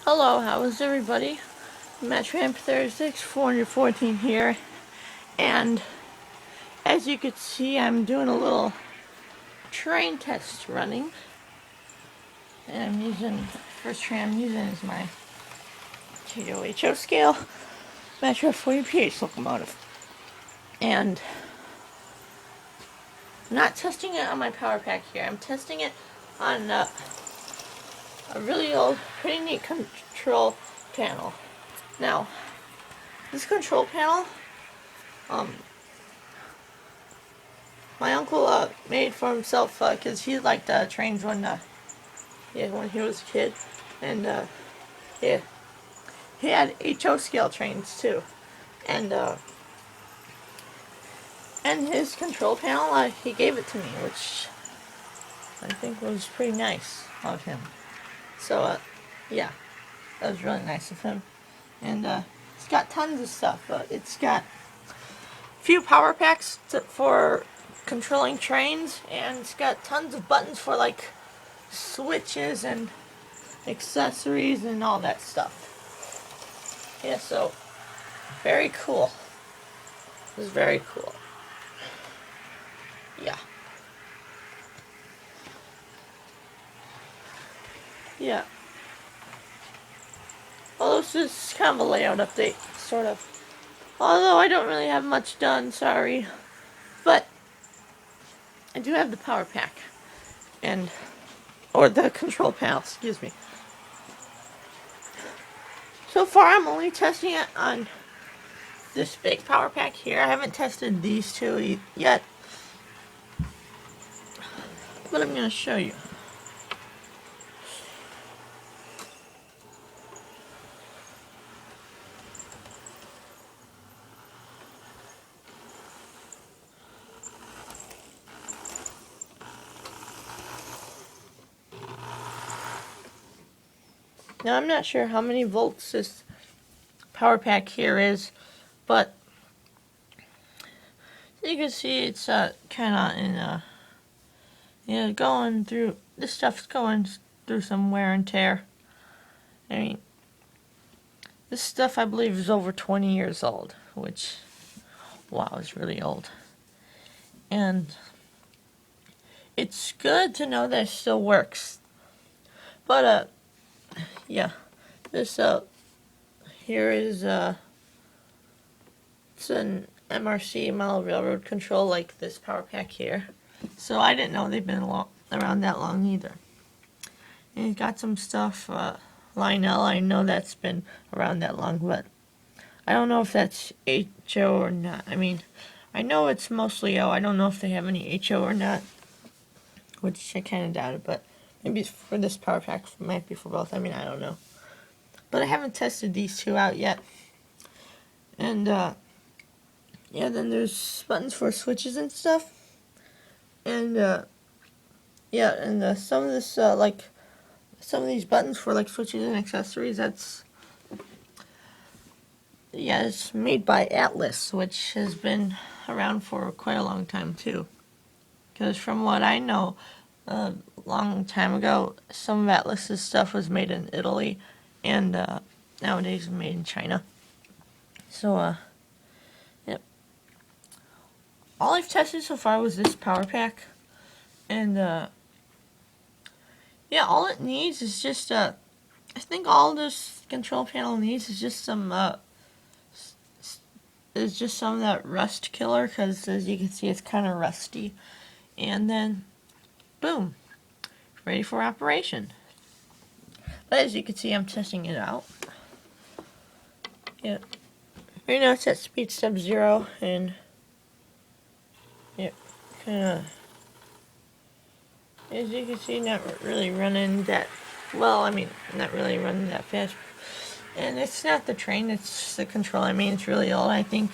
Hello, how is everybody? MatchRamp36 414 here, and as you can see, I'm doing a little train test running, and I'm using, first train I'm using is my TOHO scale Metro 40pH locomotive, and I'm not testing it on my power pack here. I'm testing it on a really old, pretty neat control panel. Now, this control panel, my uncle made for himself because he liked trains when he was a kid, and yeah, he had HO scale trains too, and his control panel he gave it to me, which I think was pretty nice of him. So yeah, that was really nice of him, and it's got tons of stuff. It's got a few power packs for controlling trains, and it's got tons of buttons for like switches and accessories and all that stuff. Yeah, so very cool. It was very cool. Yeah. Yeah. Although this is kind of a layout update, sort of. Although I don't really have much done, sorry. But I do have the power pack. Or the control panel, excuse me. So far I'm only testing it on this big power pack here. I haven't tested these two yet. But I'm going to show you. Now I'm not sure how many volts this power pack here is, but you can see it's kind of going through, this stuff's going through some wear and tear. I mean, this stuff I believe is over 20 years old, which, wow, is really old. And it's good to know that it still works. But yeah, this here is it's an MRC model railroad control like this power pack here. So I didn't know they've been around that long either. And it's got some stuff, Lionel, I know that's been around that long, but I don't know if that's HO or not. I mean, I know it's mostly O. I don't know if they have any HO or not, which I kind of doubt it, but maybe for this power pack, it might be for both. I mean, I don't know. But I haven't tested these two out yet. And, yeah, then there's buttons for switches and stuff. And, yeah, and some of this, like, some of these buttons for, like, switches and accessories, that's, yeah, it's made by Atlas, which has been around for quite a long time, too. Because from what I know, a long time ago, some of Atlas's stuff was made in Italy, and nowadays made in China. So, yep. All I've tested so far was this power pack, and yeah, all it needs is just I think all this control panel needs is just some of that rust killer, because as you can see, it's kind of rusty, and then boom, ready for operation. But as you can see, I'm testing it out. Yep. Right now it's at speed step 0, and yep, kind of, as you can see, not really running that well. I mean, not really running that fast. And it's not the train, it's the control. I mean, it's really old. I think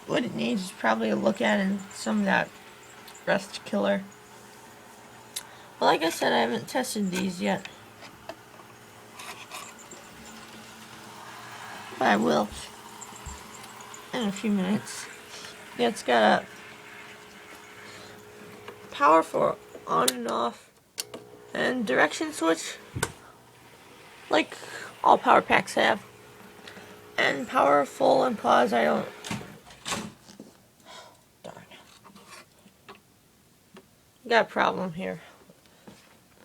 what it needs is probably a look at and some of that rust killer. Well, like I said, I haven't tested these yet, but I will in a few minutes. Yeah, it's got a power for on and off and direction switch like all power packs have. And powerful and pause, I don't. Darn. Got a problem here.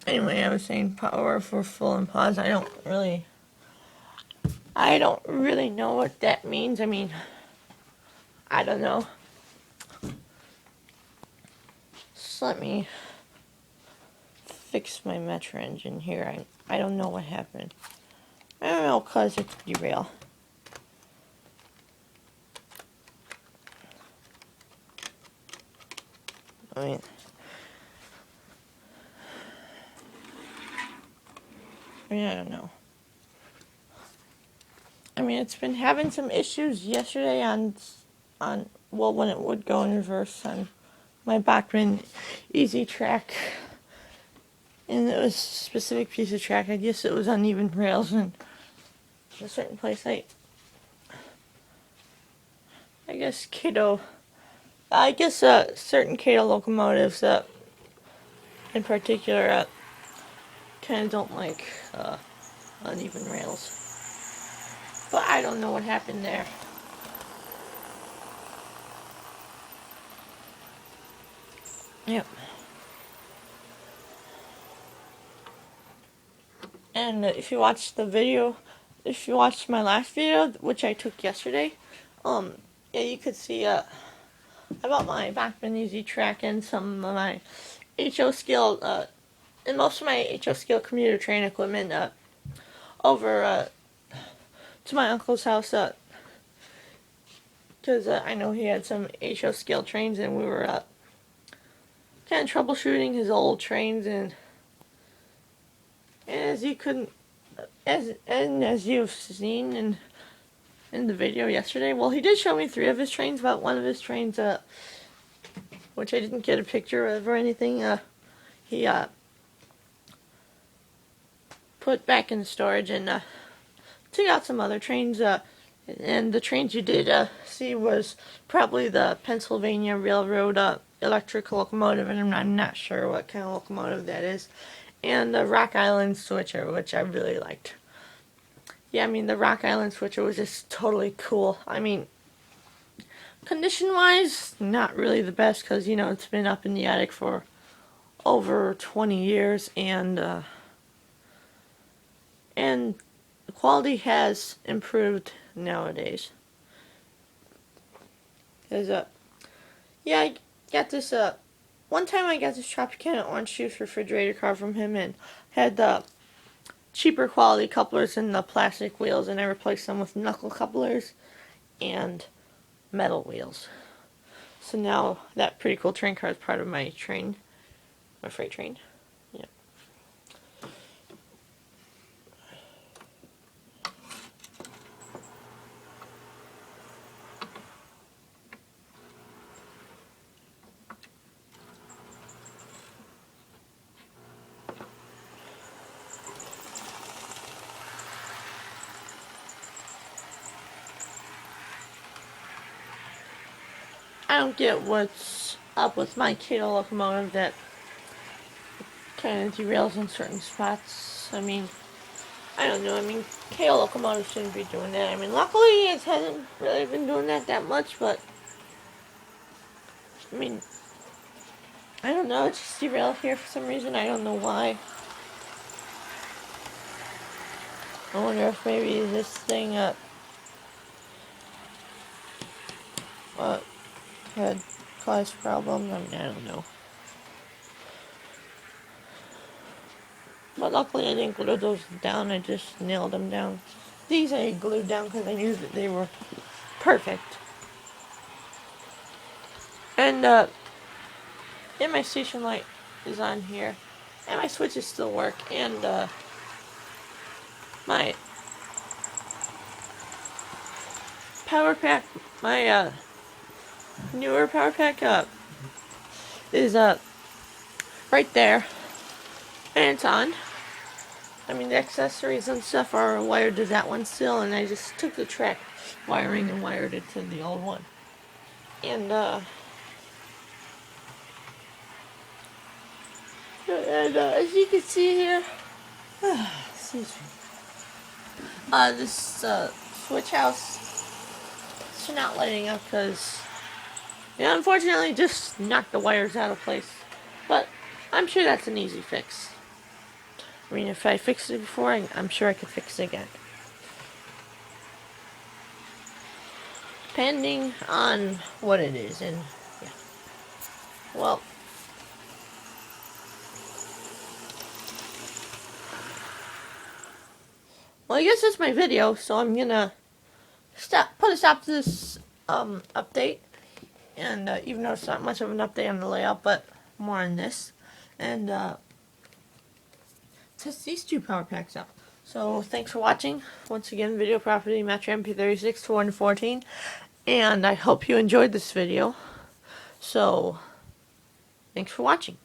Anyway, I was saying powerful, full, and pause. I don't really know what that means. I mean, I don't know. Just let me fix my Metro engine here. I don't know what happened. I don't know, cause it's derail. I mean, I don't know. I mean, it's been having some issues yesterday on well, when it would go in reverse on my Bachmann Easy Track. And it was a specific piece of track. I guess it was uneven rails in a certain place. I guess certain Cato locomotives in particular kind of don't like uneven rails. But I don't know what happened there. Yep. And if you watched my last video, which I took yesterday, yeah, you could see about my Bachmann Easy Track and some of my HO Scale, and most of my HO Scale commuter train equipment over to my uncle's house, because I know he had some HO Scale trains, and we were kind of troubleshooting his old trains, and as you've seen in the video yesterday, well, he did show me 3 of his trains, but one of his trains, which I didn't get a picture of or anything, he put back in storage, and took out some other trains, and the trains you did see was probably the Pennsylvania Railroad electric locomotive, and I'm not sure what kind of locomotive that is, and the Rock Island Switcher, which I really liked. Yeah, I mean, the Rock Island Switcher was just totally cool. I mean, condition-wise, not really the best, because, you know, it's been up in the attic for over 20 years, and the quality has improved nowadays. Because, yeah, I got this, one time I got this Tropicana orange juice refrigerator car from him, and had the cheaper quality couplers and the plastic wheels, and I replaced them with knuckle couplers and metal wheels. So now that pretty cool train car is part of my train, my freight train. Yeah. I don't get what's up with my Cato locomotive that kind of derails in certain spots. I mean, I don't know. I mean, Cato locomotive shouldn't be doing that. I mean, luckily it hasn't really been doing that much, but I mean, I don't know. It just derailed here for some reason. I don't know why. I wonder if maybe this thing had caused problems. I mean, I don't know. But luckily I didn't glue those down. I just nailed them down. These I glued down because I knew that they were perfect. And my station light is on here. And my switches still work. And my power pack, my newer power pack is right there. And it's on. I mean, the accessories and stuff are wired to that one still, and I just took the track wiring and wired it to the old one. And as you can see here, excuse me. this switch house is not lighting up because unfortunately just knocked the wires out of place. But I'm sure that's an easy fix. I mean, if I fixed it before, I'm sure I could fix it again. Depending on what it is, and yeah. Well, I guess that's my video, so I'm gonna put a stop to this update. And even though it's not much of an update on the layout, but more on this. And test these two power packs out. So thanks for watching. Once again, Video Property Metro MP36 214. And I hope you enjoyed this video. So thanks for watching.